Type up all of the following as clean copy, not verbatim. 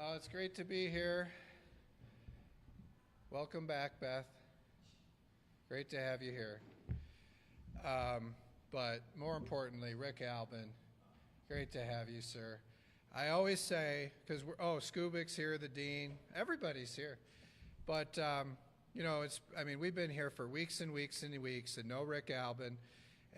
Well, it's great to be here. Welcome back, Beth. Great to have you here. But more importantly, Rick Albin, great to have you, sir. I always say, because Skubik's here, the dean, everybody's here. But, we've been here for weeks and weeks and weeks and no Rick Albin.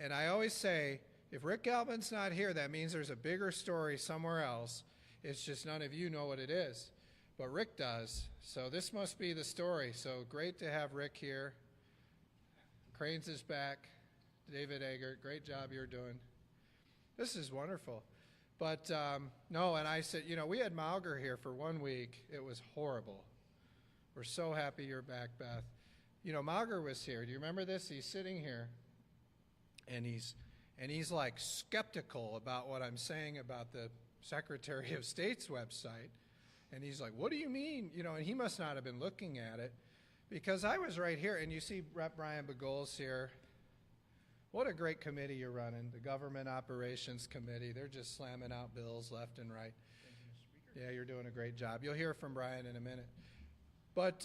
And I always say, if Rick Albin's not here, that means there's a bigger story somewhere else. It's just none of you know what it is. But Rick does. So this must be the story. So great to have Rick here. Cranes is back. David Eggert, great job you're doing. This is wonderful. But and I said, we had Mauger here for 1 week. It was horrible. We're so happy you're back, Beth. Mauger was here. Do you remember this? He's sitting here, and he's like skeptical about what I'm saying about the Secretary of State's website. And he's like, what do you mean? And he must not have been looking at it, because I was right here, and you see Rep. Brian Begol's here. What a great committee you're running, the Government Operations Committee. They're just slamming out bills left and right. Yeah, you're doing a great job. You'll hear from Brian in a minute. But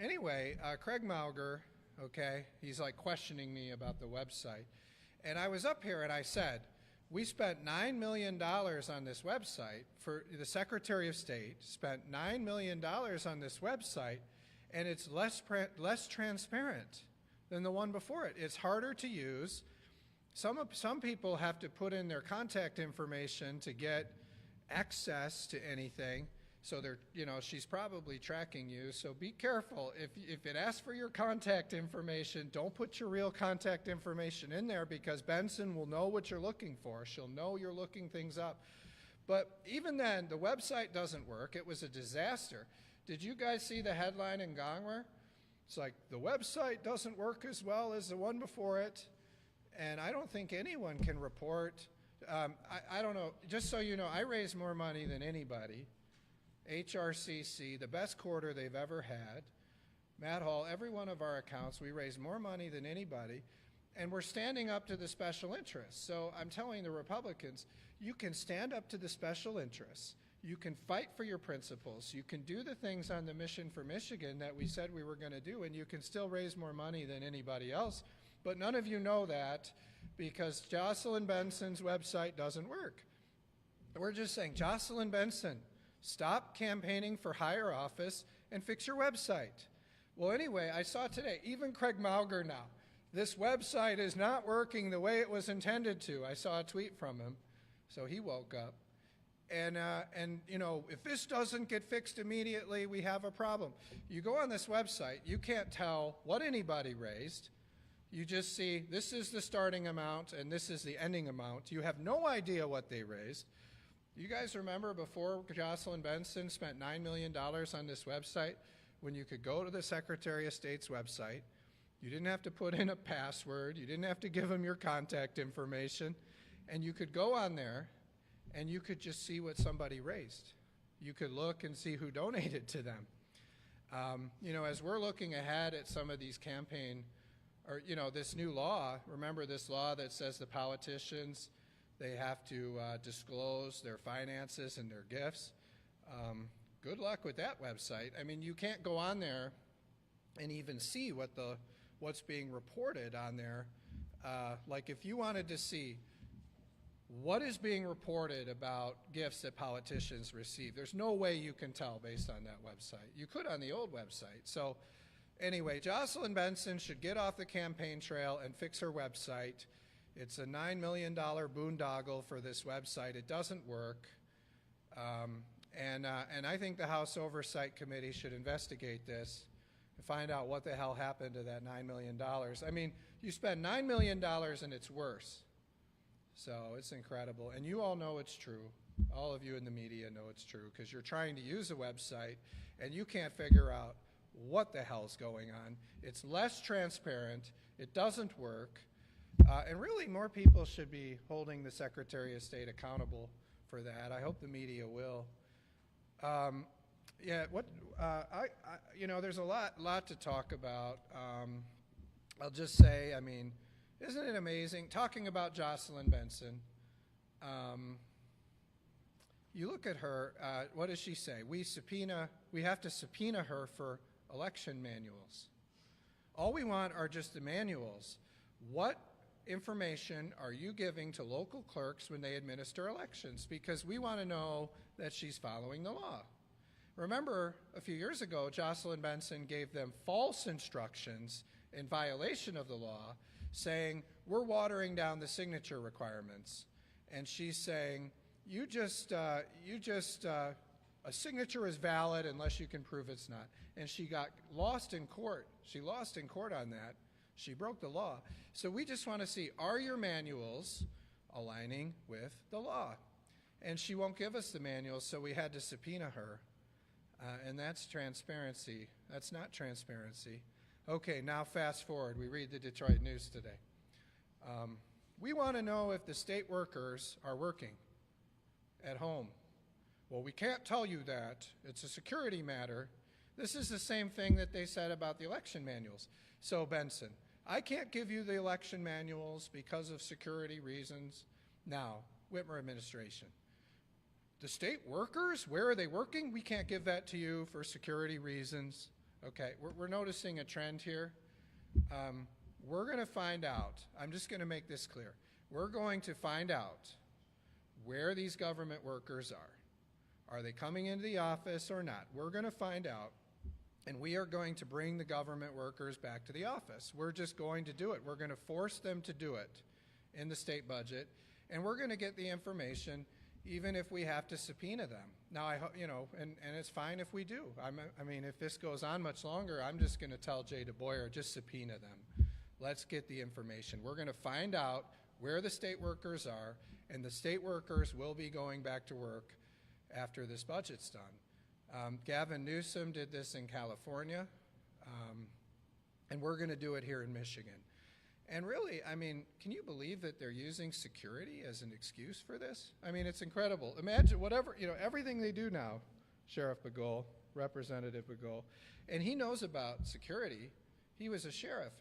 anyway, Craig Mauger, okay, he's like questioning me about the website. And I was up here and I said, we spent $9 million on this website. For the Secretary of State spent $9 million on this website, and it's less transparent than the one before it. It's harder to use. Some people have to put in their contact information to get access to anything. So she's probably tracking you. So be careful. If it asks for your contact information, don't put your real contact information in there, because Benson will know what you're looking for. She'll know you're looking things up. But even then, the website doesn't work. It was a disaster. Did you guys see the headline in Gongwer? It's like, the website doesn't work as well as the one before it. And I don't think anyone can report. I don't know. Just so you know, I raise more money than anybody. HRCC, the best quarter they've ever had. Matt Hall, every one of our accounts, we raise more money than anybody, and we're standing up to the special interests. So I'm telling the Republicans, you can stand up to the special interests. You can fight for your principles. You can do the things on the mission for Michigan that we said we were going to do, and you can still raise more money than anybody else. But none of you know that, because Jocelyn Benson's website doesn't work. We're just saying, Jocelyn Benson, stop campaigning for higher office and fix your website. Well, anyway, I saw today, even Craig Mauger now, this website is not working the way it was intended to. I saw a tweet from him, so he woke up. And if this doesn't get fixed immediately, we have a problem. You go on this website, you can't tell what anybody raised. You just see this is the starting amount and this is the ending amount. You have no idea what they raised. You guys remember before Jocelyn Benson spent $9 million on this website, when you could go to the Secretary of State's website, you didn't have to put in a password, you didn't have to give them your contact information, and you could go on there and you could just see what somebody raised. You could look and see who donated to them. As we're looking ahead at some of these campaign, or this new law, remember this law that says the politicians, they have to disclose their finances and their gifts. Good luck with that website. I mean, you can't go on there and even see what's being reported on there. Like if you wanted to see what is being reported about gifts that politicians receive, there's no way you can tell based on that website. You could on the old website. So anyway, Jocelyn Benson should get off the campaign trail and fix her website. It's a $9 million boondoggle for this website. It doesn't work. And I think the House Oversight Committee should investigate this and find out what the hell happened to that $9 million. I mean, you spend $9 million and it's worse. So it's incredible. And you all know it's true. All of you in the media know it's true, because you're trying to use a website and you can't figure out what the hell's going on. It's less transparent. It doesn't work. And really, more people should be holding the Secretary of State accountable for that. I hope the media will. There's a lot to talk about. I'll just say, isn't it amazing? Talking about Jocelyn Benson, you look at her, what does she say? We have to subpoena her for election manuals. All we want are just the manuals. What information are you giving to local clerks when they administer elections? Because we want to know that she's following the law. Remember, a few years ago, Jocelyn Benson gave them false instructions in violation of the law, saying, we're watering down the signature requirements. And she's saying, a signature is valid unless you can prove it's not. And she got lost in court. She lost in court on that. She broke the law. So we just want to see, are your manuals aligning with the law? And she won't give us the manuals, so we had to subpoena her. And that's transparency. That's not transparency. Okay, now fast forward. We read the Detroit News today. We want to know if the state workers are working at home. Well, we can't tell you that. It's a security matter. This is the same thing that they said about the election manuals. So, Benson, I can't give you the election manuals because of security reasons. Now, Whitmer administration, the state workers, where are they working? We can't give that to you for security reasons. Okay, we're noticing a trend here. We're going to find out. I'm just going to make this clear. We're going to find out where these government workers are. Are they coming into the office or not? We're going to find out, and we are going to bring the government workers back to the office. We're just going to do it. We're going to force them to do it in the state budget, and we're going to get the information even if we have to subpoena them. Now, and it's fine if we do. I mean, if this goes on much longer, I'm just going to tell Jay DeBoyer, just subpoena them. Let's get the information. We're going to find out where the state workers are, and the state workers will be going back to work after this budget's done. Gavin Newsom did this in California, and we're going to do it here in Michigan. And really, I mean, can you believe that they're using security as an excuse for this? I mean, it's incredible. Imagine whatever, everything they do now, Sheriff Begole, Representative Begole, and he knows about security. He was a sheriff.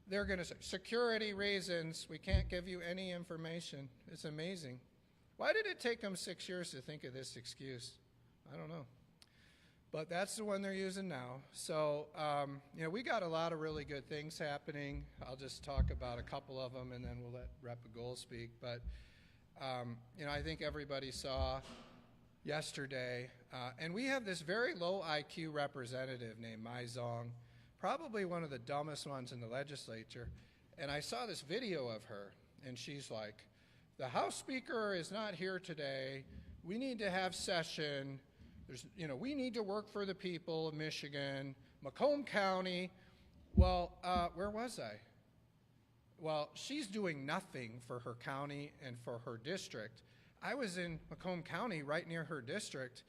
They're going to say, security reasons, we can't give you any information. It's amazing. Why did it take them 6 years to think of this excuse? I don't know. But that's the one they're using now. So, we got a lot of really good things happening. I'll just talk about a couple of them, and then we'll let Rep. Begole speak. But, I think everybody saw yesterday, and we have this very low IQ representative named Mai Zong, probably one of the dumbest ones in the legislature. And I saw this video of her, and she's like, the House Speaker is not here today. We need to have session. We need to work for the people of Michigan, Macomb County. Well, where was I? Well, she's doing nothing for her county and for her district. I was in Macomb County, right near her district,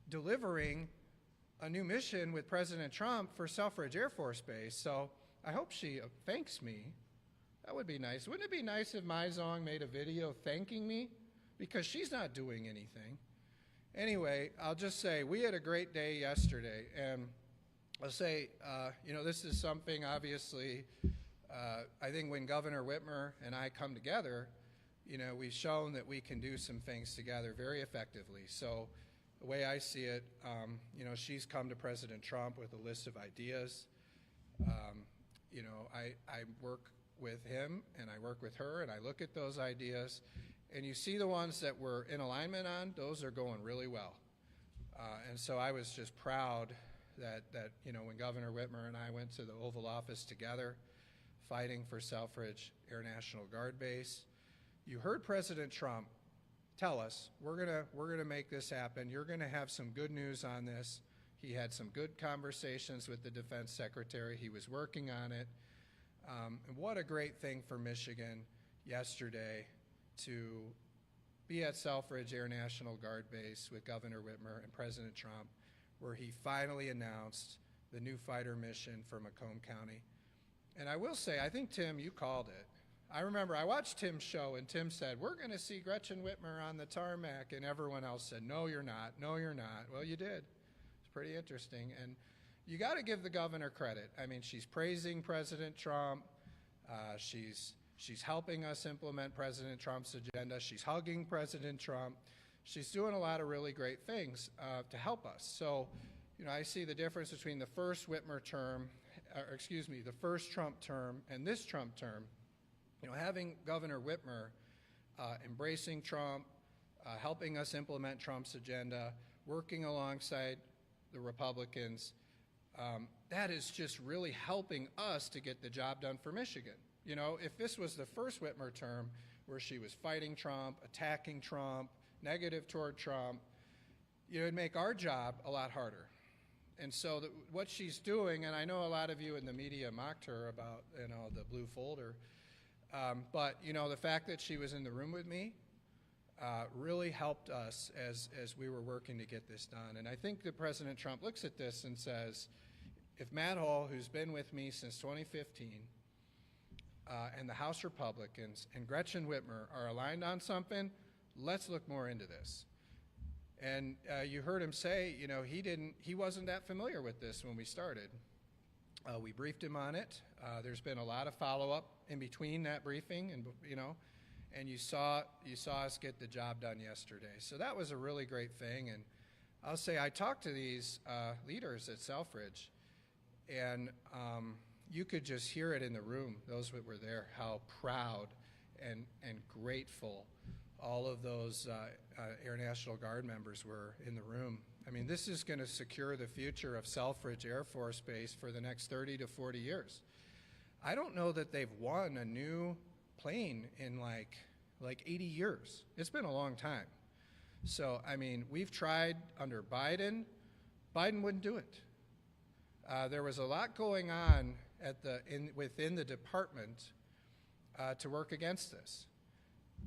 delivering a new mission with President Trump for Selfridge Air Force Base. So I hope she thanks me. That would be nice. Wouldn't it be nice if Mai Zong made a video thanking me? Because she's not doing anything. Anyway, I'll just say we had a great day yesterday, and I'll say, this is something obviously, I think when Governor Whitmer and I come together, we've shown that we can do some things together very effectively. So the way I see it, she's come to President Trump with a list of ideas. I work with him and I work with her and I look at those ideas. And you see the ones that we're in alignment on, those are going really well. And so I was just proud that when Governor Whitmer and I went to the Oval Office together, fighting for Selfridge Air National Guard Base, you heard President Trump tell us, we're gonna make this happen. You're gonna have some good news on this. He had some good conversations with the Defense Secretary. He was working on it. And what a great thing for Michigan yesterday to be at Selfridge Air National Guard Base with Governor Whitmer and President Trump, where he finally announced the new fighter mission for Macomb County. And I will say, I think, Tim, you called it. I remember I watched Tim's show, and Tim said, we're going to see Gretchen Whitmer on the tarmac, and everyone else said, no, you're not. No, you're not. Well, you did. It's pretty interesting. And you got to give the governor credit. I mean, she's praising President Trump. She's helping us implement President Trump's agenda. She's hugging President Trump. she's doing a lot of really great things to help us. So, I see the difference between the first Whitmer term, the first Trump term and this Trump term. Having Governor Whitmer embracing Trump, helping us implement Trump's agenda, working alongside the Republicans, that is just really helping us to get the job done for Michigan. If this was the first Whitmer term where she was fighting Trump, attacking Trump, negative toward Trump, it would make our job a lot harder. And so what she's doing, and I know a lot of you in the media mocked her about, the blue folder, but, the fact that she was in the room with me really helped us as we were working to get this done. And I think that President Trump looks at this and says, if Matt Hall, who's been with me since 2015, and the House Republicans and Gretchen Whitmer are aligned on something, let's look more into this. And you heard him say, he wasn't that familiar with this when we started. We briefed him on it. There's been a lot of follow-up in between that briefing, and you saw us get the job done yesterday. So that was a really great thing. And I'll say I talked to these leaders at Selfridge, and you could just hear it in the room, those that were there, how proud and grateful all of those Air National Guard members were in the room. I mean, this is going to secure the future of Selfridge Air Force Base for the next 30 to 40 years. I don't know that they've won a new plane in like 80 years. It's been a long time. So, I mean, we've tried under Biden. Biden wouldn't do it. There was a lot going on within the department to work against this.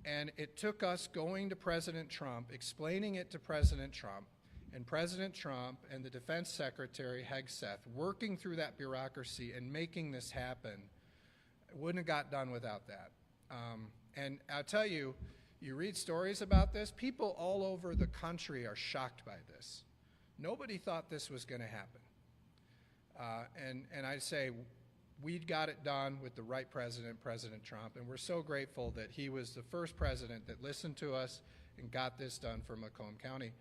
And it took us going to President Trump, explaining it to President Trump, and President Trump and the Defense Secretary, Hegseth, working through that bureaucracy and making this happen. It wouldn't have got done without that. And I'll tell you, you read stories about this, people all over the country are shocked by this. Nobody thought this was going to happen. And I'd say we got it done with the right president, President Trump, and we're so grateful that he was the first president that listened to us and got this done for Macomb County.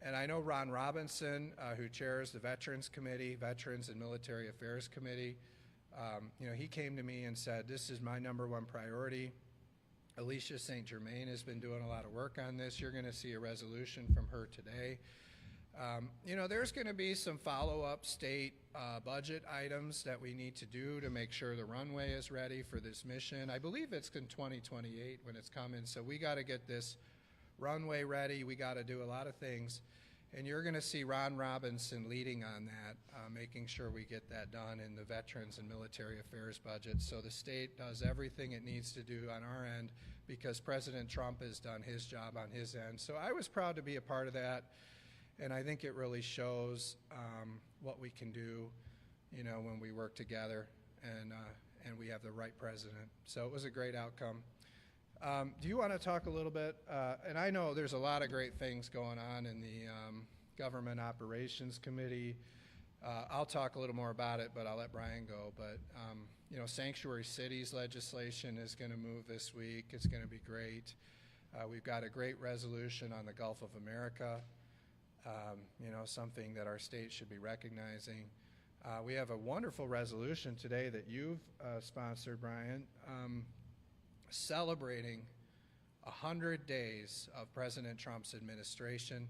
And I know Ron Robinson, who chairs the Veterans Committee, Veterans and Military Affairs Committee, he came to me and said, this is my #1 priority. Alicia St. Germain has been doing a lot of work on this. You're going to see a resolution from her today. There's going to be some follow-up state budget items that we need to do to make sure the runway is ready for this mission. I believe it's in 2028 when it's coming, so we got to get this runway ready. We got to do a lot of things, and you're going to see Ron Robinson leading on that, making sure we get that done in the Veterans and Military Affairs budget. So the state does everything it needs to do on our end because President Trump has done his job on his end. So I was proud to be a part of that. And I think it really shows what we can do, when we work together and we have the right president. So it was a great outcome. Do you want to talk a little bit? And I know there's a lot of great things going on in the Government Operations Committee. I'll talk a little more about it, but I'll let Brian go. But, sanctuary cities legislation is going to move this week. It's going to be great. We've got a great resolution on the Gulf of America. Something that our state should be recognizing. We have a wonderful resolution today that you've sponsored, Brian, celebrating 100 days of President Trump's administration.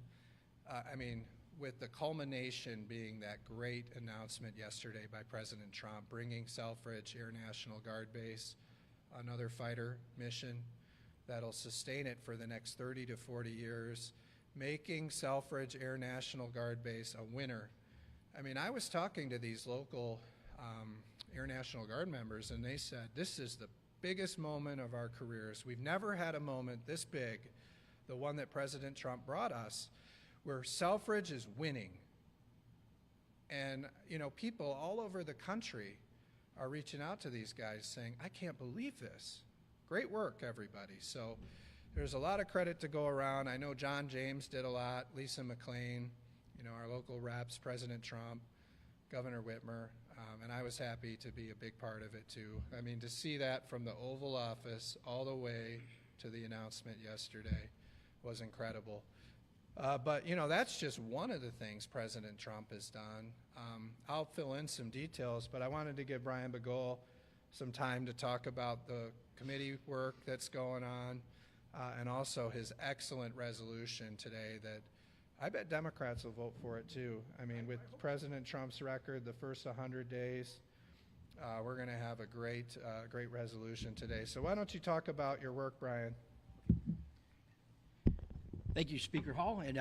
With the culmination being that great announcement yesterday by President Trump, bringing Selfridge Air National Guard Base, another fighter mission that'll sustain it for the next 30 to 40 years, making Selfridge Air National Guard Base a winner. I was talking to these local Air National Guard members, and they said, this is the biggest moment of our careers. We've never had a moment this big, the one that President Trump brought us, where Selfridge is winning. And, people all over the country are reaching out to these guys saying, I can't believe this. Great work, everybody. So there's a lot of credit to go around. I know John James did a lot, Lisa McLean, our local reps, President Trump, Governor Whitmer, and I was happy to be a big part of it too. To see that from the Oval Office all the way to the announcement yesterday was incredible. But, you know, that's just one of the things President Trump has done. I'll fill in some details, but I wanted to give Brian Begole some time to talk about the committee work that's going on, and also his excellent resolution today that I bet Democrats will vote for it too. I mean, with President Trump's record, the first 100 days, we're going to have a great resolution today. So why don't you talk about your work, Brian? Thank you, Speaker Hall, and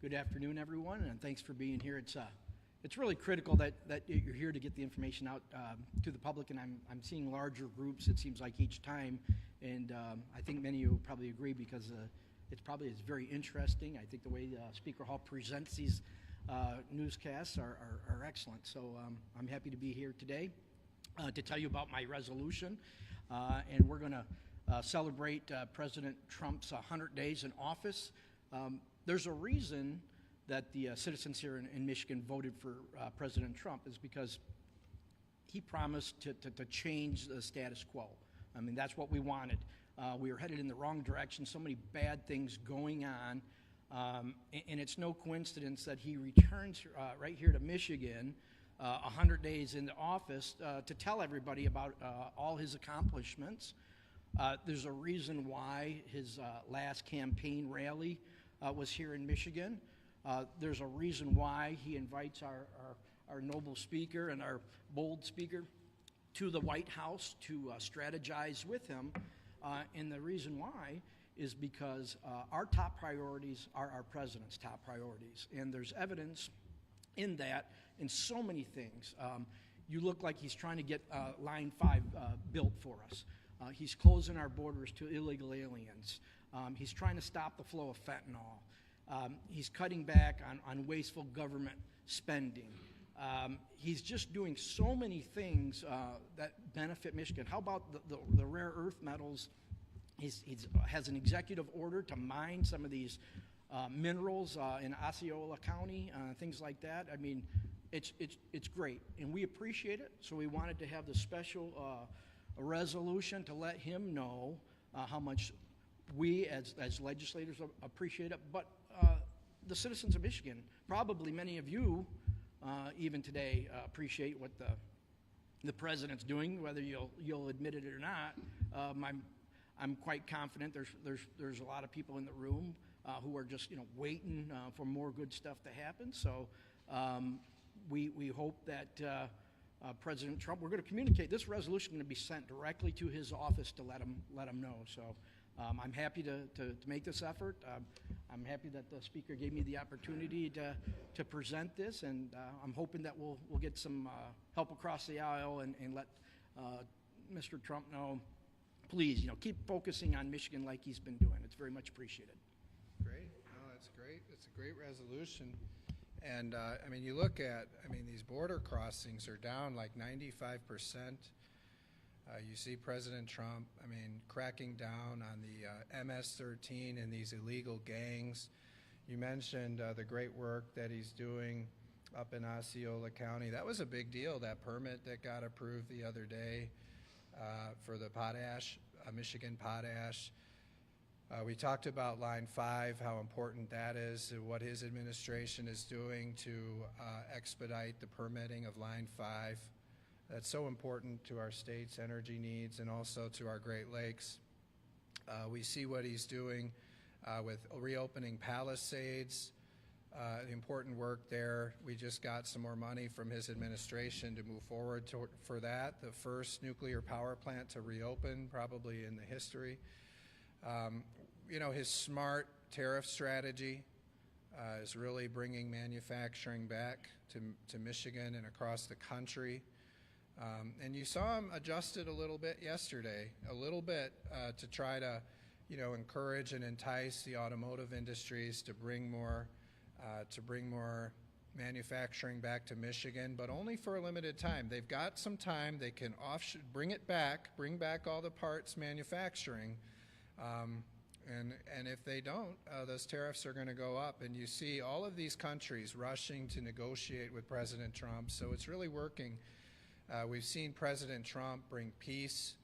good afternoon, everyone, and thanks for being here. It's really critical that you're here to get the information out to the public, and I'm seeing larger groups, it seems like, each time, and I think many of you probably agree because it's very interesting. I think the way Speaker Hall presents these newscasts are excellent. So I'm happy to be here today to tell you about my resolution, and we're going to celebrate President Trump's 100 days in office. There's a reason that the citizens here in Michigan voted for President Trump is because he promised to change the status quo. I mean, that's what we wanted. We were headed in the wrong direction, so many bad things going on, and it's no coincidence that he returns right here to Michigan 100 days into office to tell everybody about all his accomplishments. There's a reason why his last campaign rally was here in Michigan. There's a reason why he invites our noble speaker and our bold speaker to the White House to strategize with him. And the reason why is because our top priorities are our president's top priorities. And there's evidence in that in so many things. You look like he's trying to get Line 5 built for us. He's closing our borders to illegal aliens. He's trying to stop the flow of fentanyl. He's cutting back on wasteful government spending. He's just doing so many things that benefit Michigan. How about the rare earth metals? He has an executive order to mine some of these minerals in Osceola County, things like that. I mean, it's great, and we appreciate it. So we wanted to have the special resolution to let him know how much we as legislators appreciate it. But the citizens of Michigan, probably many of you, even today, appreciate what the president's doing, whether you'll admit it or not. I'm quite confident there's a lot of people in the room who are just waiting for more good stuff to happen. So we hope that President Trump, we're going to communicate. This resolution is going to be sent directly to his office to let him know. So I'm happy to make this effort. I'm happy that the speaker gave me the opportunity to present this, and I'm hoping that we'll get some help across the aisle and let Mr. Trump know, please, keep focusing on Michigan like he's been doing. It's very much appreciated. Great. No, that's great. It's a great resolution. And, I mean, you look at, these border crossings are down like 95%. You see President Trump, cracking down on the MS-13 and these illegal gangs. You mentioned the great work that he's doing up in Osceola County. That was a big deal, that permit that got approved the other day for the potash, Michigan potash. We talked about Line 5, how important that is, what his administration is doing to expedite the permitting of Line 5. That's so important to our state's energy needs and also to our Great Lakes. We see what he's doing with reopening Palisades, the important work there. We just got some more money from his administration to move forward for that, the first nuclear power plant to reopen probably in the history. His smart tariff strategy is really bringing manufacturing back to Michigan and across the country. And you saw him adjust it a little bit yesterday, to try to, encourage and entice the automotive industries to bring more manufacturing back to Michigan, but only for a limited time. They've got some time. They can bring back all the parts manufacturing. And if they don't, those tariffs are going to go up. And you see all of these countries rushing to negotiate with President Trump. So it's really working. We've seen President Trump bring peace.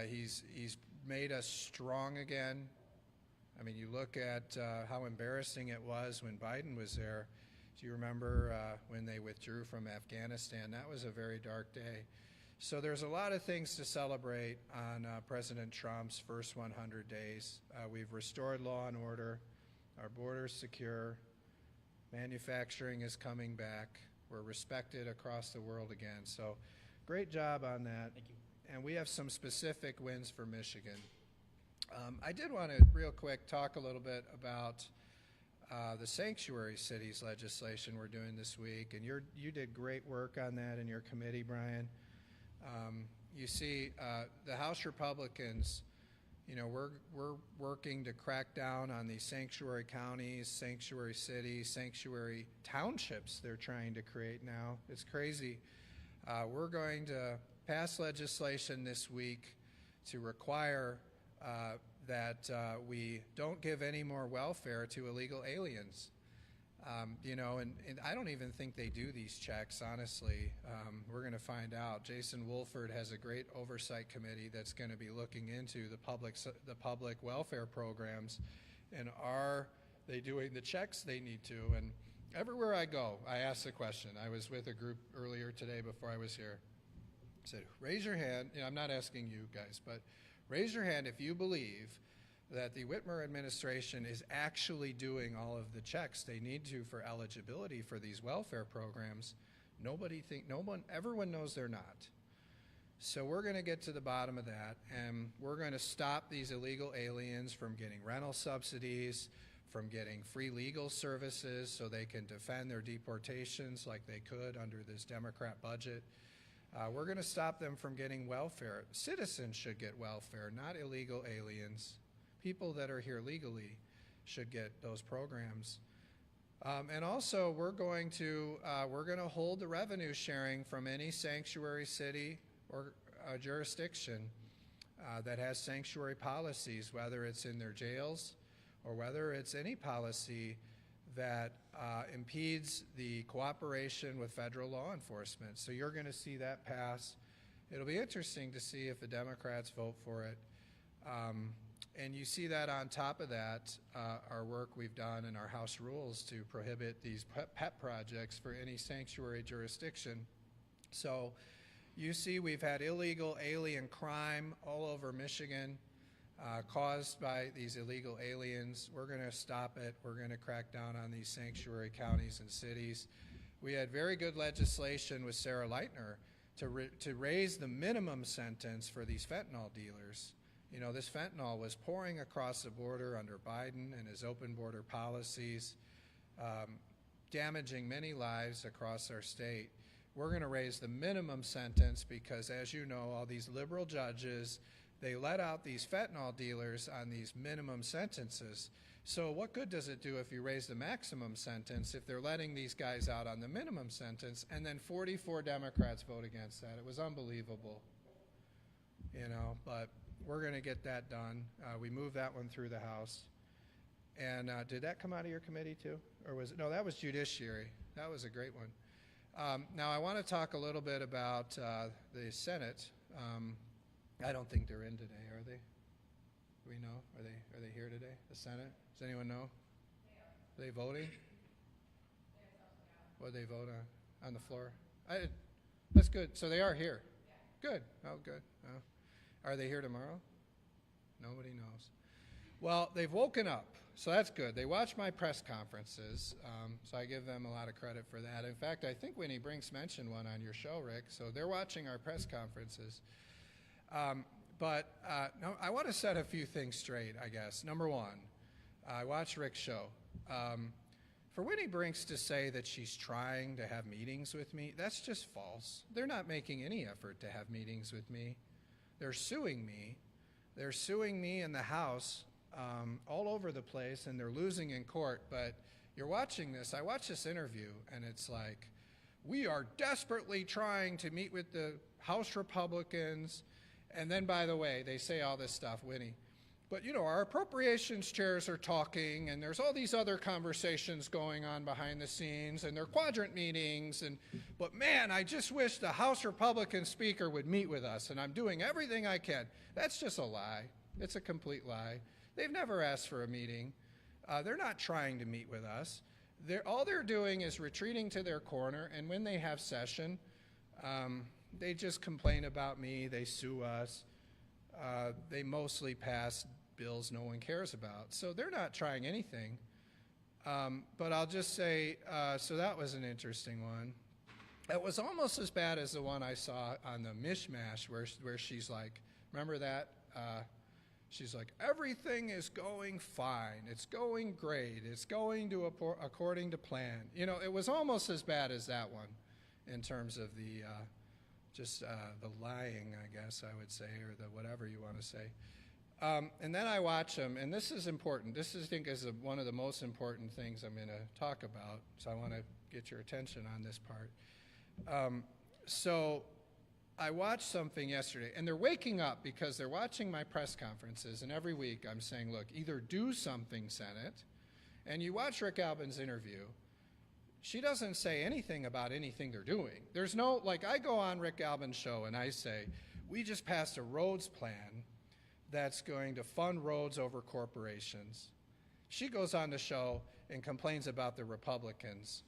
He's made us strong again. I mean, you look at how embarrassing it was when Biden was there. Do you remember when they withdrew from Afghanistan? That was a very dark day. So there's a lot of things to celebrate on President Trump's first 100 days. We've restored law and order. Our border's secure. Manufacturing is coming back. We're respected across the world again. So great job on that. Thank you. And we have some specific wins for Michigan. I did want to real quick talk a little bit about the sanctuary cities legislation we're doing this week. And you did great work on that in your committee, Brian. You see, the House Republicans, you know, we're working to crack down on these sanctuary counties, sanctuary cities, sanctuary townships they're trying to create now. It's crazy. We're going to pass legislation this week to require that we don't give any more welfare to illegal aliens. You know, and I don't even think they do these checks, honestly. We're going to find out. Jason Wolford has a great oversight committee that's going to be looking into the public welfare programs, and are they doing the checks they need to? And everywhere I go, I ask the question. I was with a group earlier today before I was here. I said, raise your hand. You know, I'm not asking you guys, but raise your hand if you believe that the Whitmer administration is actually doing all of the checks they need to for eligibility for these welfare programs. Everyone knows they're not. So we're going to get to the bottom of that, and we're going to stop these illegal aliens from getting rental subsidies, from getting free legal services so they can defend their deportations like they could under this Democrat budget. We're going to stop them from getting welfare. Citizens should get welfare, not illegal aliens. People that are here legally should get those programs. And also, we're going to hold the revenue sharing from any sanctuary city or jurisdiction that has sanctuary policies, whether it's in their jails or whether it's any policy that impedes the cooperation with federal law enforcement. So you're going to see that pass. It'll be interesting to see if the Democrats vote for it. And you see that on top of that, our work we've done in our House rules to prohibit these pet projects for any sanctuary jurisdiction. So you see we've had illegal alien crime all over Michigan caused by these illegal aliens. We're going to stop it. We're going to crack down on these sanctuary counties and cities. We had very good legislation with Sarah Leitner to raise the minimum sentence for these fentanyl dealers. You know, this fentanyl was pouring across the border under Biden and his open border policies, damaging many lives across our state. We're going to raise the minimum sentence because, as you know, all these liberal judges, they let out these fentanyl dealers on these minimum sentences. So what good does it do if you raise the maximum sentence if they're letting these guys out on the minimum sentence, and then 44 Democrats vote against that? It was unbelievable, you know, but we're going to get that done. We moved that one through the House. And did that come out of your committee too? Or was it? No, that was Judiciary. That was a great one. Now I want to talk a little bit about the Senate. I don't think they're in today, are they? Do we know? Are they here today, the Senate? Does anyone know? Are they voting? What did they vote on the floor? That's good. So they are here. Good. Oh, good. Oh. Are they here tomorrow? Nobody knows. Well, they've woken up, so that's good. They watch my press conferences, so I give them a lot of credit for that. In fact, I think Winnie Brinks mentioned one on your show, Rick, so they're watching our press conferences. But no, I want to set a few things straight, I guess. Number one, I watched Rick's show. For Winnie Brinks to say that she's trying to have meetings with me, that's just false. They're not making any effort to have meetings with me. They're suing me. They're suing me in the House all over the place, and they're losing in court. But you're watching this. I watched this interview, and it's like, we are desperately trying to meet with the House Republicans. And then, by the way, they say all this stuff, Winnie. But, you know, our appropriations chairs are talking, and there's all these other conversations going on behind the scenes, and they're quadrant meetings. But, man, I just wish the House Republican speaker would meet with us, and I'm doing everything I can. That's just a lie. It's a complete lie. They've never asked for a meeting. They're not trying to meet with us. All they're doing is retreating to their corner, and when they have session, they just complain about me, they sue us. They mostly pass bills no one cares about. So they're not trying anything. But I'll just say, so that was an interesting one. It was almost as bad as the one I saw on the mishmash where she's like, remember that? She's like, everything is going fine. It's going great. It's going to according to plan. You know, it was almost as bad as that one in terms of the the lying, I guess I would say, or the whatever you want to say. And then I watch them, and this is important. This is, I think, is one of the most important things I'm going to talk about, so I want to get your attention on this part. So I watched something yesterday, and they're waking up because they're watching my press conferences, and every week I'm saying, look, either do something, Senate, and you watch Rick Albin's interview, she doesn't say anything about anything they're doing. There's no, like, I go on Rick Albin's show and I say, we just passed a roads plan that's going to fund roads over corporations. She goes on the show and complains about the Republicans,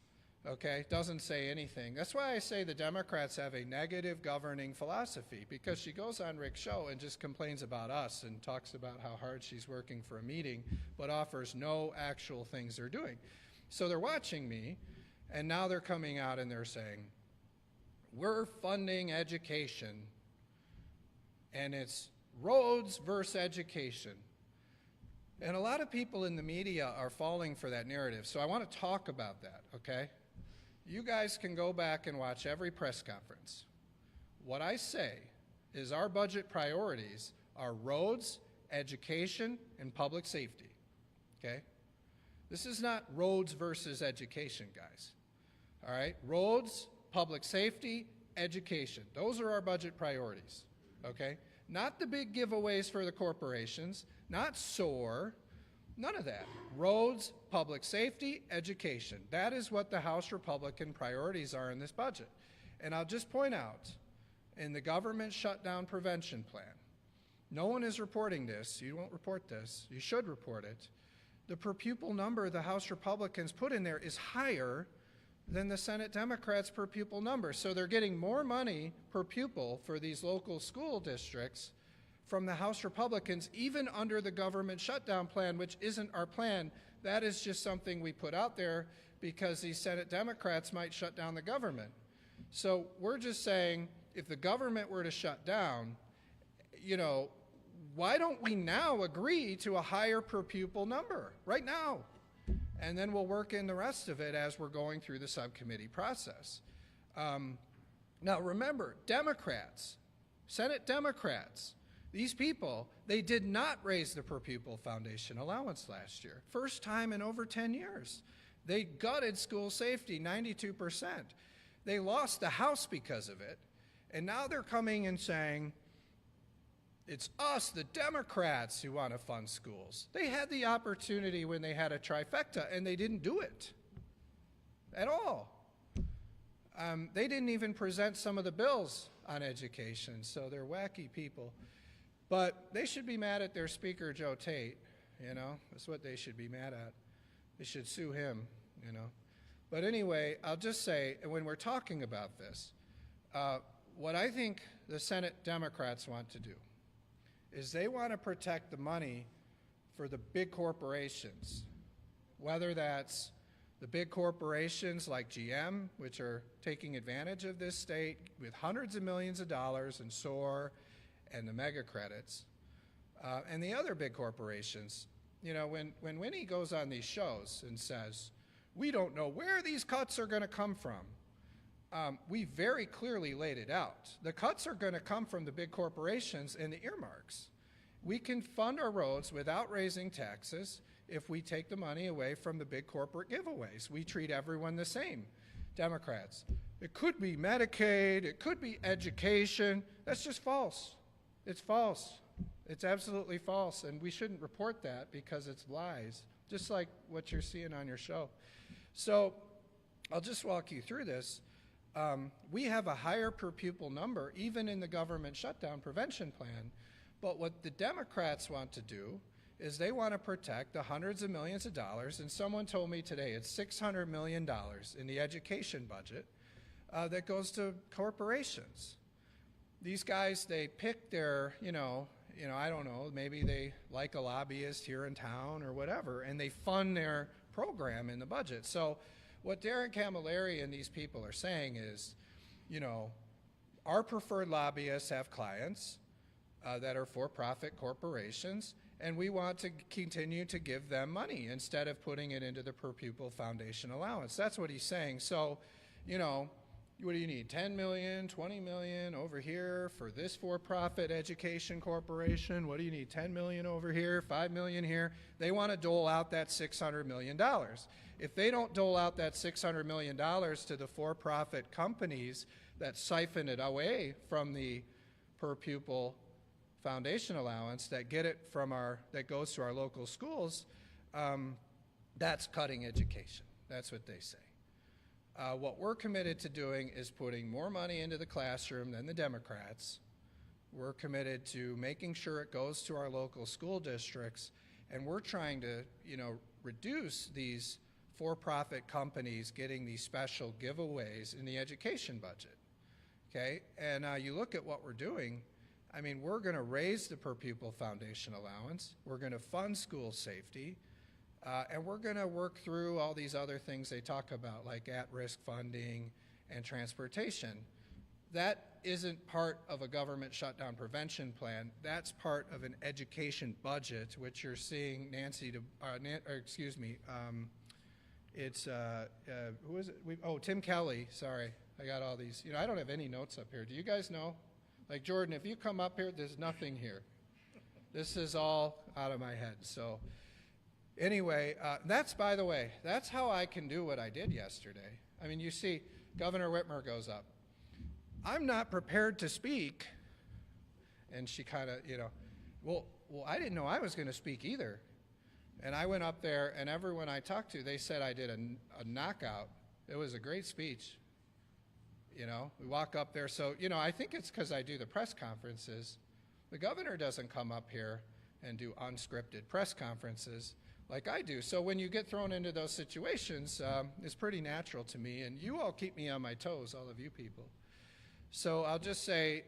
okay? Doesn't say anything. That's why I say the Democrats have a negative governing philosophy, because she goes on Rick's show and just complains about us and talks about how hard she's working for a meeting, but offers no actual things they're doing. So they're watching me, and now they're coming out and they're saying, we're funding education, and it's roads versus education. And a lot of people in the media are falling for that narrative, so I want to talk about that, okay? You guys can go back and watch every press conference. What I say is our budget priorities are roads, education, and public safety, okay? This is not roads versus education, guys. All right? Roads, public safety, education. Those are our budget priorities, okay? Not the big giveaways for the corporations, not SOAR, none of that. Roads, public safety, education. That is what the House Republican priorities are in this budget. And I'll just point out, in the government shutdown prevention plan, no one is reporting this. You won't report this. You should report it. The per pupil number the House Republicans put in there is higher than the Senate Democrats' per pupil number. So they're getting more money per pupil for these local school districts from the House Republicans, even under the government shutdown plan, which isn't our plan. That is just something we put out there because these Senate Democrats might shut down the government. So we're just saying, if the government were to shut down, you know, why don't we now agree to a higher per pupil number right now? And then we'll work in the rest of it as we're going through the subcommittee process. Now remember, Democrats, Senate Democrats, these people, they did not raise the per pupil foundation allowance last year. First time in over 10 years. They gutted school safety, 92%. They lost the House because of it. And now they're coming and saying, it's us, the Democrats, who want to fund schools. They had the opportunity when they had a trifecta, and they didn't do it at all. They didn't even present some of the bills on education, so they're wacky people. But they should be mad at their speaker, Joe Tate, you know? That's what they should be mad at. They should sue him, you know? But anyway, I'll just say, when we're talking about this, what I think the Senate Democrats want to do is they want to protect the money for the big corporations, whether that's the big corporations like GM, which are taking advantage of this state with hundreds of millions of dollars in SOAR and the mega credits, and the other big corporations. You know, when Winnie goes on these shows and says, we don't know where these cuts are going to come from, we very clearly laid it out. The cuts are going to come from the big corporations and the earmarks. We can fund our roads without raising taxes if we take the money away from the big corporate giveaways. We treat everyone the same, Democrats. It could be Medicaid, it could be education. That's just false. It's false. It's absolutely false, and we shouldn't report that because it's lies, just like what you're seeing on your show. So I'll just walk you through this. We have a higher per pupil number, even in the government shutdown prevention plan. But what the Democrats want to do is they want to protect the hundreds of millions of dollars, and someone told me today it's $600 million in the education budget that goes to corporations. These guys, they pick their, I don't know, maybe they like a lobbyist here in town or whatever, and they fund their program in the budget. So what Darren Camilleri and these people are saying is, our preferred lobbyists have clients that are for-profit corporations, and we want to continue to give them money instead of putting it into the per-pupil foundation allowance. That's what he's saying. So, what do you need, 10 million, 20 million over here for this for-profit education corporation? What do you need, 10 million over here, 5 million here? They want to dole out that $600 million. If they don't dole out that $600 million to the for-profit companies that siphon it away from the per-pupil foundation allowance, that get it from that goes to our local schools, that's cutting education. That's what they say. What we're committed to doing is putting more money into the classroom than the Democrats. We're committed to making sure it goes to our local school districts, and we're trying to, reduce these for-profit companies getting these special giveaways in the education budget. Okay, and you look at what we're doing. I mean, we're going to raise the per-pupil foundation allowance. We're going to fund school safety. And we're going to work through all these other things they talk about, like at-risk funding and transportation. That isn't part of a government shutdown prevention plan. That's part of an education budget, which you're seeing who is it? Tim Kelly, sorry. I got all these. I don't have any notes up here. Do you guys know? Like, Jordan, if you come up here, there's nothing here. This is all out of my head, so... Anyway, by the way, that's how I can do what I did yesterday. I mean, you see, Governor Whitmer goes up. I'm not prepared to speak. And she kind of, well, I didn't know I was going to speak either. And I went up there, and everyone I talked to, they said I did a knockout. It was a great speech. We walk up there. So, I think it's because I do the press conferences. The governor doesn't come up here and do unscripted press conferences like I do. So when you get thrown into those situations, it's pretty natural to me, and you all keep me on my toes, all of you people. So I'll just say,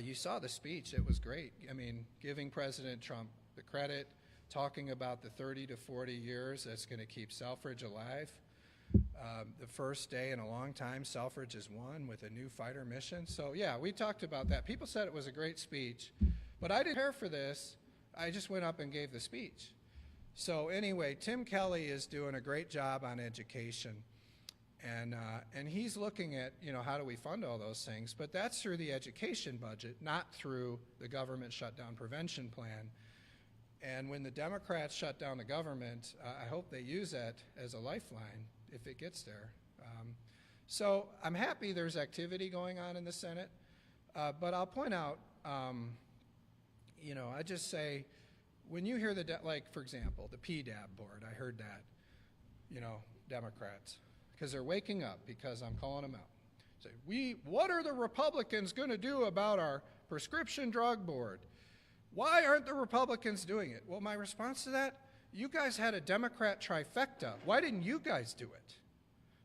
you saw the speech. It was great. I mean, giving President Trump the credit, talking about the 30 to 40 years that's going to keep Selfridge alive. The first day in a long time, Selfridge is won with a new fighter mission. So yeah, we talked about that. People said it was a great speech, but I didn't prepare for this. I just went up and gave the speech. So anyway, Tim Kelly is doing a great job on education, and he's looking at, how do we fund all those things, but that's through the education budget, not through the government shutdown prevention plan. And when the Democrats shut down the government, I hope they use that as a lifeline if it gets there. So I'm happy there's activity going on in the Senate, but I'll point out, I just say, when you hear for example, the PDAB board, I heard that, Democrats, because they're waking up, because I'm calling them out. Say, what are the Republicans going to do about our prescription drug board? Why aren't the Republicans doing it? Well, my response to that, you guys had a Democrat trifecta. Why didn't you guys do it?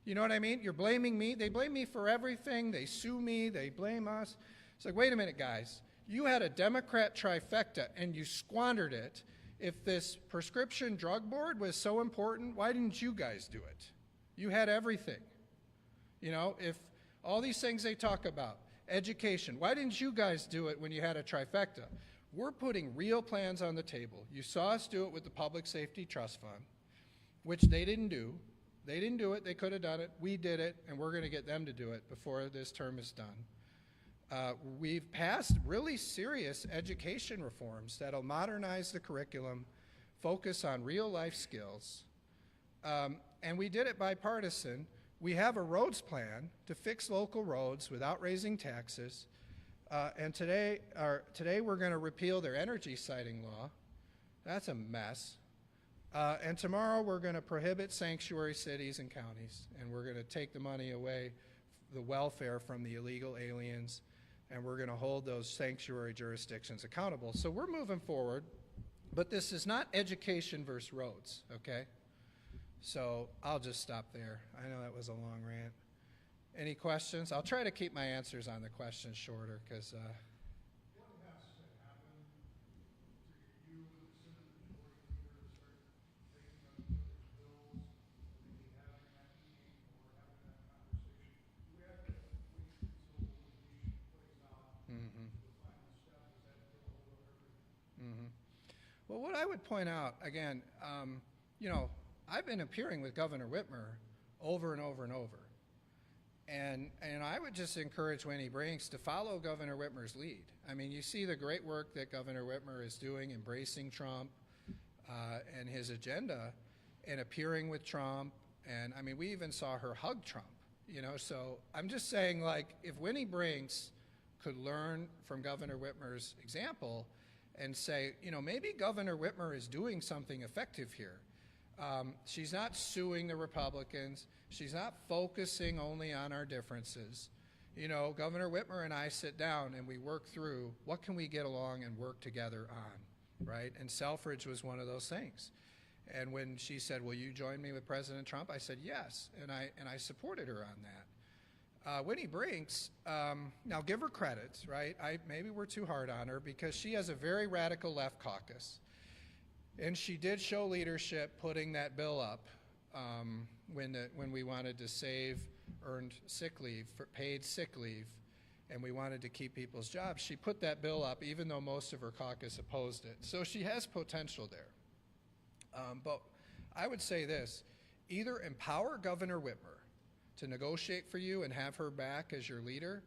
You know what I mean? You're blaming me. They blame me for everything. They sue me. They blame us. It's like, wait a minute, guys. You had a Democrat trifecta, and you squandered it. If this prescription drug board was so important, why didn't you guys do it? You had everything. If all these things they talk about, education, why didn't you guys do it when you had a trifecta? We're putting real plans on the table. You saw us do it with the Public Safety Trust Fund, which they didn't do. They didn't do it. They could have done it. We did it, and we're going to get them to do it before this term is done. We've passed really serious education reforms that'll modernize the curriculum, focus on real-life skills, and we did it bipartisan. We have a roads plan to fix local roads without raising taxes, and today we're going to repeal their energy siting law. That's a mess. And tomorrow we're going to prohibit sanctuary cities and counties, and we're going to take the money away, the welfare from the illegal aliens, and we're going to hold those sanctuary jurisdictions accountable. So we're moving forward. But this is not education versus roads, okay? So I'll just stop there. I know that was a long rant. Any questions? I'll try to keep my answers on the questions shorter because What has to happen for you and the Senate Majority Leader to start taking up each other's bills, or maybe having that meeting or having that conversation? Do we have to wait until the litigation plays out Mhm. the final step? Does that get a hold of everything? Well, what I would point out, again, you know, I've been appearing with Governor Whitmer over and over and over. And I would just encourage Winnie Brinks to follow Governor Whitmer's lead. I mean, you see the great work that Governor Whitmer is doing, embracing Trump and his agenda, and appearing with Trump. And I mean, we even saw her hug Trump, you know. So I'm just saying, like, if Winnie Brinks could learn from Governor Whitmer's example and say, you know, maybe Governor Whitmer is doing something effective here. She's not suing the Republicans. She's not focusing only on our differences. You know, Governor Whitmer and I sit down and we work through what can we get along and work together on, right? And Selfridge was one of those things. And when she said, will you join me with President Trump? I said, yes, and I supported her on that. Winnie Brinks, now give her credit, right? Maybe we're too hard on her because she has a very radical left caucus. And she did show leadership putting that bill up when we wanted to save earned sick leave, paid sick leave, and we wanted to keep people's jobs. She put that bill up even though most of her caucus opposed it. So she has potential there. But I would say this, either empower Governor Whitmer to negotiate for you and have her back as your leader,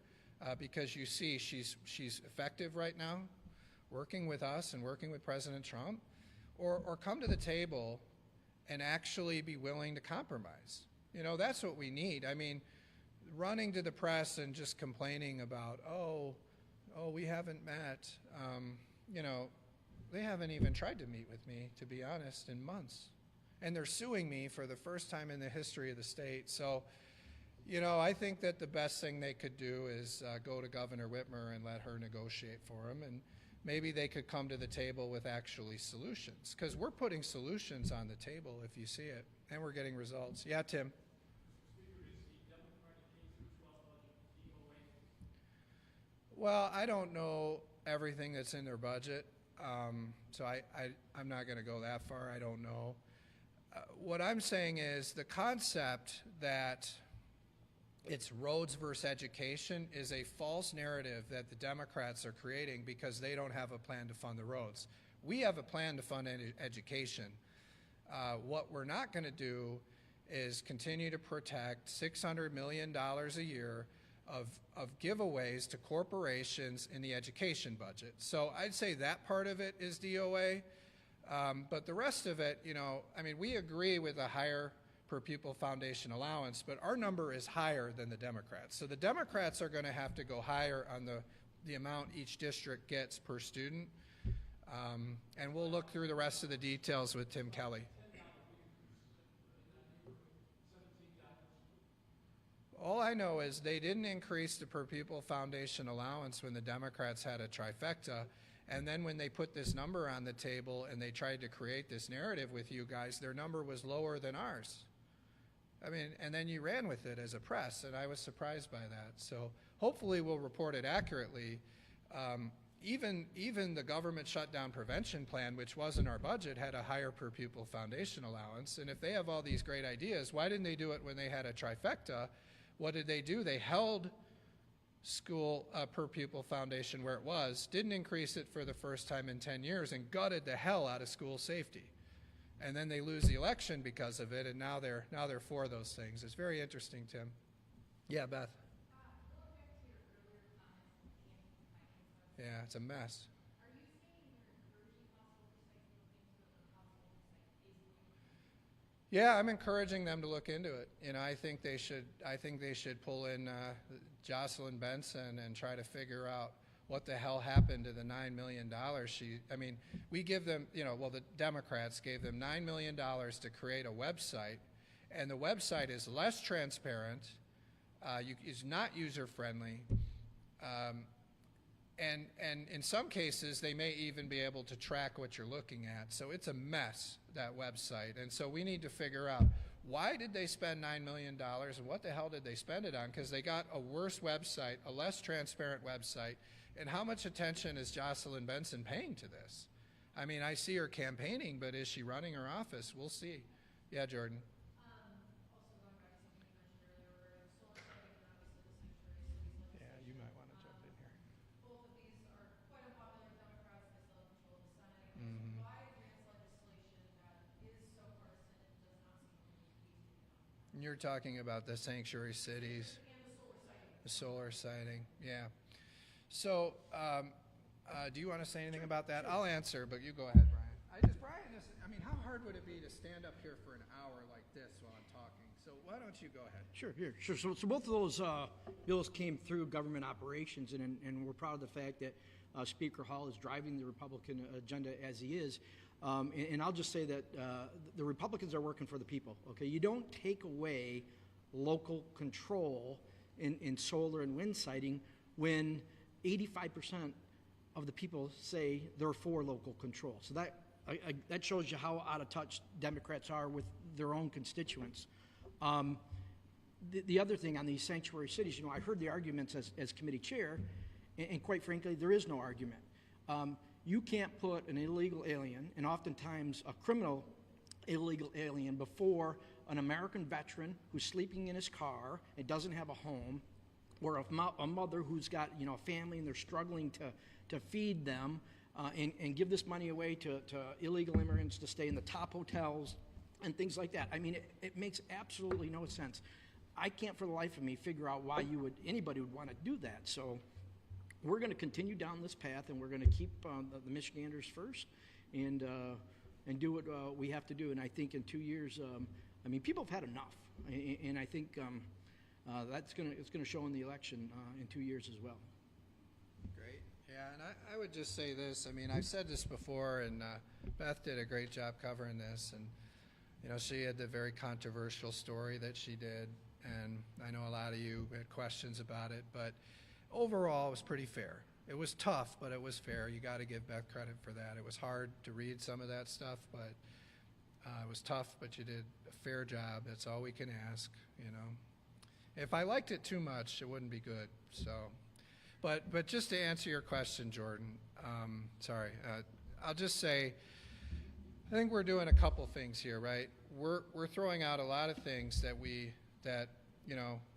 because you see she's effective right now, working with us and working with President Trump, or come to the table and actually be willing to compromise. You know, that's what we need. I mean, running to the press and just complaining about, oh, we haven't met, you know, they haven't even tried to meet with me, to be honest, in months. And they're suing me for the first time in the history of the state. So, you know, I think that the best thing they could do is go to Governor Whitmer and let her negotiate for them. And maybe they could come to the table with actually solutions, because we're putting solutions on the table if you see it, and we're getting results. Yeah, Tim? Well, I don't know everything that's in their budget, so I'm not going to go that far. I don't know. What I'm saying is the concept that it's roads versus education is a false narrative that the Democrats are creating because they don't have a plan to fund the roads. We have a plan to fund education. What we're not going to do is continue to protect $600 million a year of giveaways to corporations in the education budget. So I'd say that part of it is DOA, but the rest of it, you know, I mean, we agree with a higher per pupil foundation allowance, but our number is higher than the Democrats. So the Democrats are going to have to go higher on the amount each district gets per student. And we'll look through the rest of the details with Tim Kelly. All I know is they didn't increase the per pupil foundation allowance when the Democrats had a trifecta. And then when they put this number on the table and they tried to create this narrative with you guys, their number was lower than ours. I mean, and then you ran with it as a press, and I was surprised by that. So hopefully we'll report it accurately. Even the government shutdown prevention plan, which was in our budget, had a higher per pupil foundation allowance. And if they have all these great ideas, why didn't they do it when they had a trifecta? What did they do? They held school per pupil foundation where it was, didn't increase it for the first time in 10 years, and gutted the hell out of school safety. And then they lose the election because of it, and now they're for those things. It's very interesting, Tim. Yeah, Beth. Going back to your earlier comments on the campaign finance. Yeah, it's a mess. Are you saying you're encouraging household oversight to look into it, or household oversight is looking into it? Yeah, I'm encouraging them to look into it. You know, I think they should pull in Jocelyn Benson and try to figure out what the hell happened to the $9 million we give them, you know, well, the Democrats gave them $9 million to create a website, and the website is less transparent, is not user-friendly, and in some cases, they may even be able to track what you're looking at. So it's a mess, that website. And so we need to figure out, why did they spend $9 million and what the hell did they spend it on? Because they got a worse website, a less transparent website. And how much attention is Jocelyn Benson paying to this? I mean, I see her campaigning, but is she running her office? We'll see. Yeah, Jordan. Also going back to something you mentioned earlier, where solar siting and obviously the sanctuary cities Yeah, you might want to jump in here. both of these are quite unpopular with Democrats. They still have control of the Senate. Mhm. Why advance legislation that is so partisan and does not seem to be taken on? You're talking about the sanctuary cities, And the solar siting. the solar siting. Yeah. So, do you want to say anything about that? I'll answer, but you go ahead, Brian. I mean, how hard would it be to stand up here for an hour like this while I'm talking? So why don't you go ahead? Sure. So both of those bills came through government operations, and we're proud of the fact that Speaker Hall is driving the Republican agenda as he is. And I'll just say that the Republicans are working for the people. Okay, you don't take away local control in solar and wind siting when 85% of the people say they're for local control. So that shows you how out of touch Democrats are with their own constituents. The other thing on these sanctuary cities, I heard the arguments as committee chair, and quite frankly, there is no argument. You can't put an illegal alien, and oftentimes a criminal illegal alien, before an American veteran who's sleeping in his car and doesn't have a home, or a mother who's got a family and they're struggling to feed them, and give this money away to illegal immigrants to stay in the top hotels and things like that. I mean, it makes absolutely no sense. I can't for the life of me figure out why anybody would want to do that. So we're going to continue down this path, and we're going to keep the Michiganders first and do what we have to do. And I think in 2 years, people have had enough, and I think it's going to show in the election in 2 years as well. Great. Yeah, and I would just say this. I mean, I've said this before, and Beth did a great job covering this. And, she had the very controversial story that she did. And I know a lot of you had questions about it. But overall, it was pretty fair. It was tough, but it was fair. You got to give Beth credit for that. It was hard to read some of that stuff, but it was tough, but you did a fair job. That's all we can ask, If I liked it too much, it wouldn't be good. So, but just to answer your question, Jordan, I'll just say, I think we're doing a couple things here, right? We're throwing out a lot of things that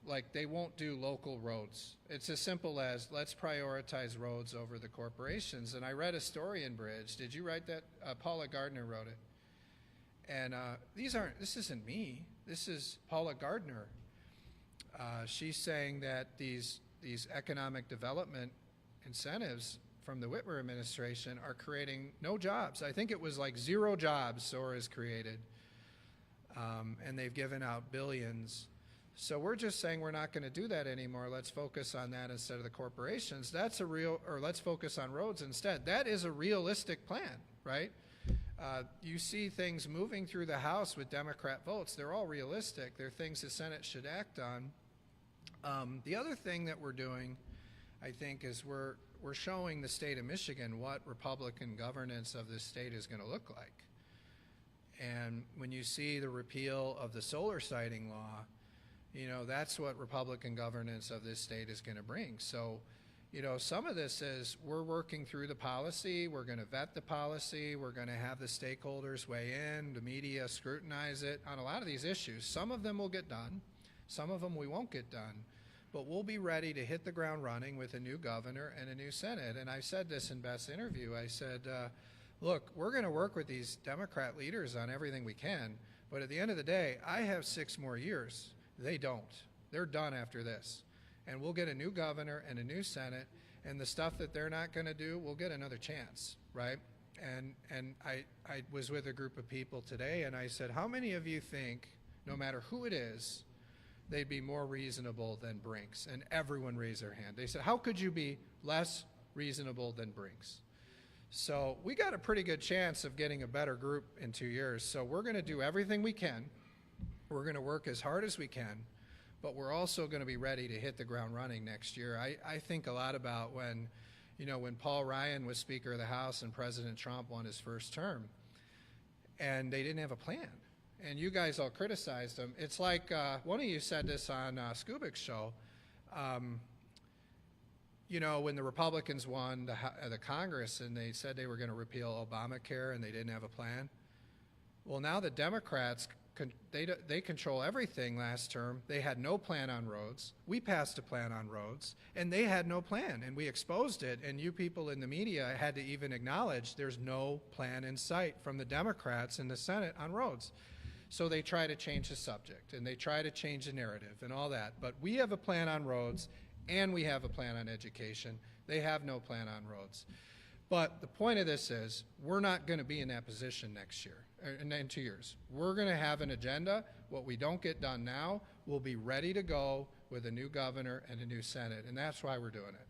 like they won't do local roads. It's as simple as, let's prioritize roads over the corporations. And I read a story in Bridge. Did you write that? Paula Gardner wrote it. And this isn't me. This is Paula Gardner. She's saying that these economic development incentives from the Whitmer administration are creating no jobs. I think it was like 0 jobs SOAR has created, and they've given out billions. So we're just saying we're not going to do that anymore. Let's focus on that instead of the corporations. Let's focus on roads instead. That is a realistic plan, right? You see things moving through the House with Democrat votes. They're all realistic. They're things the Senate should act on. The other thing that we're doing, I think, is we're showing the state of Michigan what Republican governance of this state is going to look like. And when you see the repeal of the solar siting law, that's what Republican governance of this state is going to bring. So, some of this is we're working through the policy. We're going to vet the policy. We're going to have the stakeholders weigh in, the media scrutinize it on a lot of these issues. Some of them will get done. Some of them we won't get done. But we'll be ready to hit the ground running with a new governor and a new Senate. And I said this in Beth's interview. I said, look, we're going to work with these Democrat leaders on everything we can. But at the end of the day, I have 6 more years. They don't. They're done after this. And we'll get a new governor and a new Senate. And the stuff that they're not going to do, we'll get another chance, right? And I was with a group of people today, and I said, how many of you think, no matter who it is, they'd be more reasonable than Brinks? And everyone raised their hand. They said, how could you be less reasonable than Brinks? So we got a pretty good chance of getting a better group in 2 years. So we're going to do everything we can. We're going to work as hard as we can, but we're also going to be ready to hit the ground running next year. I think a lot about when, You know, when Paul Ryan was Speaker of the House and President Trump won his first term, and they didn't have a plan. And you guys all criticized them. It's like one of you said this on Skubik's show. You know, when the Republicans won the Congress and they said they were going to repeal Obamacare and they didn't have a plan. Well, now the Democrats, they control everything last term. They had no plan on roads. We passed a plan on roads, and they had no plan, and we exposed it, and you people in the media had to even acknowledge there's no plan in sight from the Democrats in the Senate on roads. So they try to change the subject, and they try to change the narrative and all that. But we have a plan on roads, and we have a plan on education. They have no plan on roads. But the point of this is we're not going to be in that position next year, in 2 years. We're going to have an agenda. What we don't get done now, we'll be ready to go with a new governor and a new Senate, and that's why we're doing it.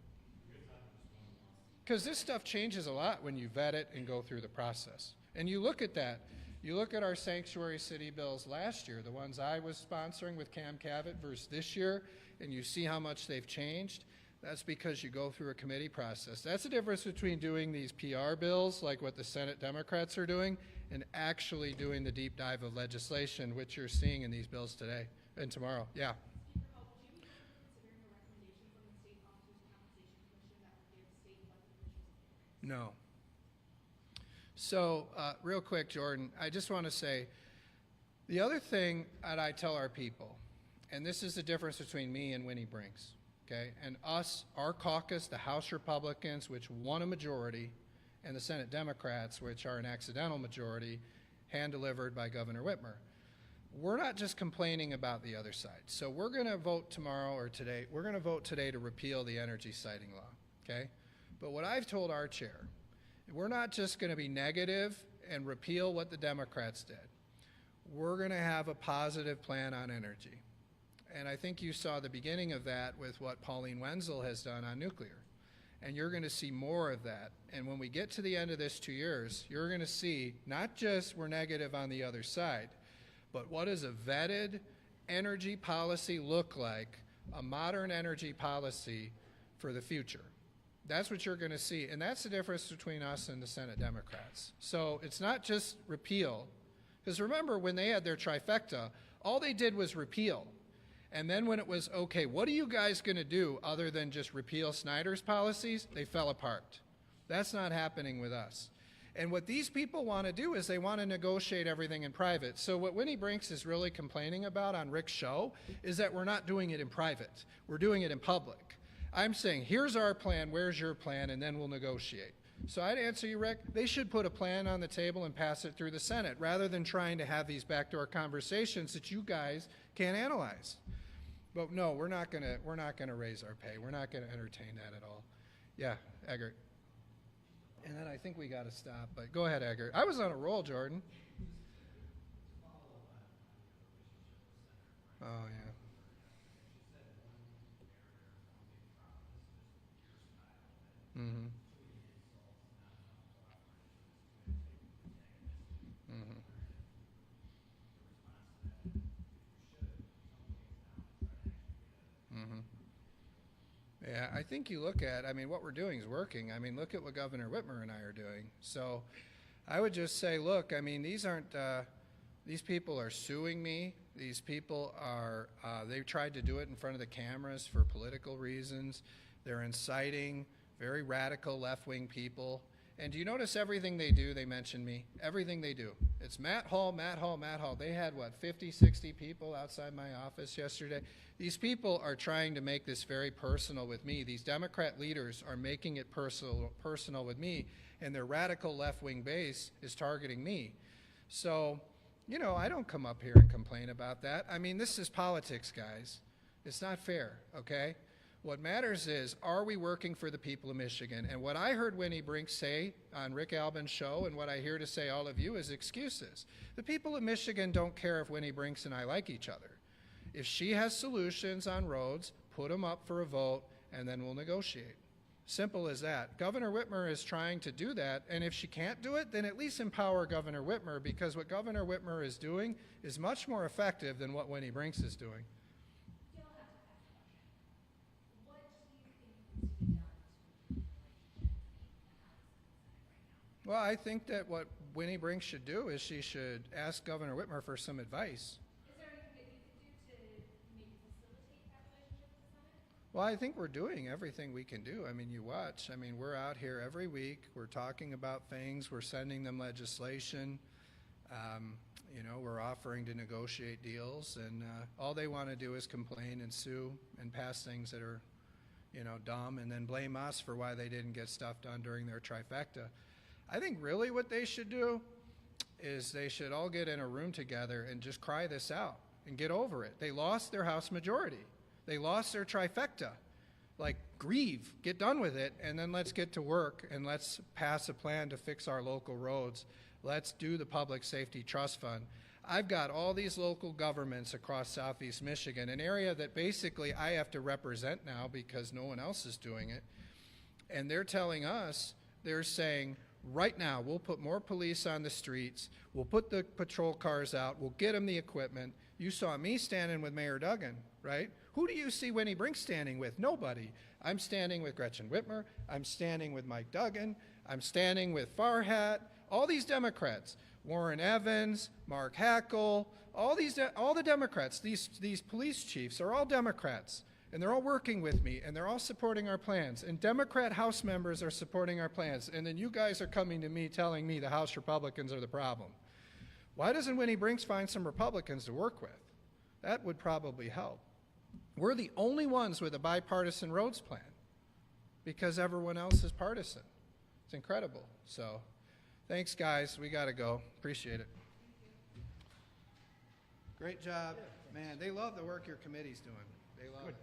Because this stuff changes a lot when you vet it and go through the process. And you look at that. You look at our sanctuary city bills last year, the ones I was sponsoring with Cam Cavett versus this year, and you see how much they've changed. That's because you go through a committee process. That's the difference between doing these PR bills, like what the Senate Democrats are doing, and actually doing the deep dive of legislation, which you're seeing in these bills today and tomorrow. Yeah. Speaker Hall, would you be open to considering a recommendation from the State Officers Compensation Commission that would give state elected officials a pay raise? No. So, real quick, Jordan, I just want to say, the other thing that I tell our people, and this is the difference between me and Winnie Brinks, okay, and us, our caucus, the House Republicans, which won a majority, and the Senate Democrats, which are an accidental majority, hand-delivered by Governor Whitmer. We're not just complaining about the other side. So we're going to vote tomorrow or today. We're going to vote today to repeal the energy siting law, okay? But what I've told our chair, we're not just going to be negative and repeal what the Democrats did. We're going to have a positive plan on energy. And I think you saw the beginning of that with what Pauline Wenzel has done on nuclear. And you're going to see more of that. And when we get to the end of this 2 years, you're going to see not just we're negative on the other side, but what does a vetted energy policy look like, a modern energy policy for the future? That's what you're going to see. And that's the difference between us and the Senate Democrats. So it's not just repeal. Because remember, when they had their trifecta, all they did was repeal. And then when it was, okay, what are you guys going to do other than just repeal Snyder's policies? They fell apart. That's not happening with us. And what these people want to do is they want to negotiate everything in private. So what Winnie Brinks is really complaining about on Rick's show is that we're not doing it in private. We're doing it in public. I'm saying, here's our plan, where's your plan, and then we'll negotiate. So I'd answer you, Rick, they should put a plan on the table and pass it through the Senate rather than trying to have these backdoor conversations that you guys can't analyze. But no, we're not gonna raise our pay. We're not gonna entertain that at all. Yeah, Eggert. And then I think we gotta stop, but go ahead, Eggert. I was on a roll, Jordan. Oh, yeah. Mm-hmm. Mm-hmm. Mm-hmm. Yeah, I think you look at, I mean, what we're doing is working. I mean, look at what Governor Whitmer and I are doing. So I would just say, look, I mean, these aren't, these people are suing me. These people are, they tried to do it in front of the cameras for political reasons. They're inciting very radical left-wing people. And do you notice everything they do, they mention me? Everything they do. It's Matt Hall, Matt Hall, Matt Hall. They had, what, 50, 60 people outside my office yesterday? These people are trying to make this very personal with me. These Democrat leaders are making it personal with me, and their radical left-wing base is targeting me. So, you know, I don't come up here and complain about that. I mean, this is politics, guys. It's not fair, okay? What matters is, are we working for the people of Michigan? And what I heard Winnie Brinks say on Rick Albin's show, and what I hear to say all of you, is excuses. The people of Michigan don't care if Winnie Brinks and I like each other. If she has solutions on roads, put them up for a vote, and then we'll negotiate. Simple as that. Governor Whitmer is trying to do that, and if she can't do it, then at least empower Governor Whitmer, because what Governor Whitmer is doing is much more effective than what Winnie Brinks is doing. You'll have to pass the budget. What do you think needs to be done to improve the relationship I think that what Winnie Brink should do is she should ask Governor Whitmer for some advice. Is there anything that you could do to maybe facilitate that relationship with the Senate? Well, I think we're doing everything we can do. I mean, you watch. I mean, we're out here every week. We're talking about things. We're sending them legislation. You know, we're offering to negotiate deals, and all they want to do is complain and sue and pass things that are, you know, dumb, and then blame us for why they didn't get stuff done during their trifecta. I think really what they should do is they should all get in a room together and just cry this out and get over it. They lost their House majority. They lost their trifecta. Like, grieve, get done with it, and then let's get to work and let's pass a plan to fix our local roads. Let's do the Public Safety Trust Fund. I've got all these local governments across Southeast Michigan, an area that basically I have to represent now because no one else is doing it. And they're telling us, they're saying, right now, we'll put more police on the streets, we'll put the patrol cars out, we'll get them the equipment. You saw me standing with Mayor Duggan, right? Who do you see Winnie Brink standing with? Nobody. I'm standing with Gretchen Whitmer, I'm standing with Mike Duggan, I'm standing with Farhat, all these Democrats, Warren Evans, Mark Hackel, all the Democrats, these police chiefs are all Democrats, and they're all working with me, and they're all supporting our plans, and Democrat House members are supporting our plans, and then you guys are coming to me telling me the House Republicans are the problem. Why doesn't Winnie Brinks find some Republicans to work with? That would probably help. We're the only ones with a bipartisan roads plan because everyone else is partisan. It's incredible. So thanks, guys. We got to go. Appreciate it. Great job. Man, they love the work your committee's doing. They love it.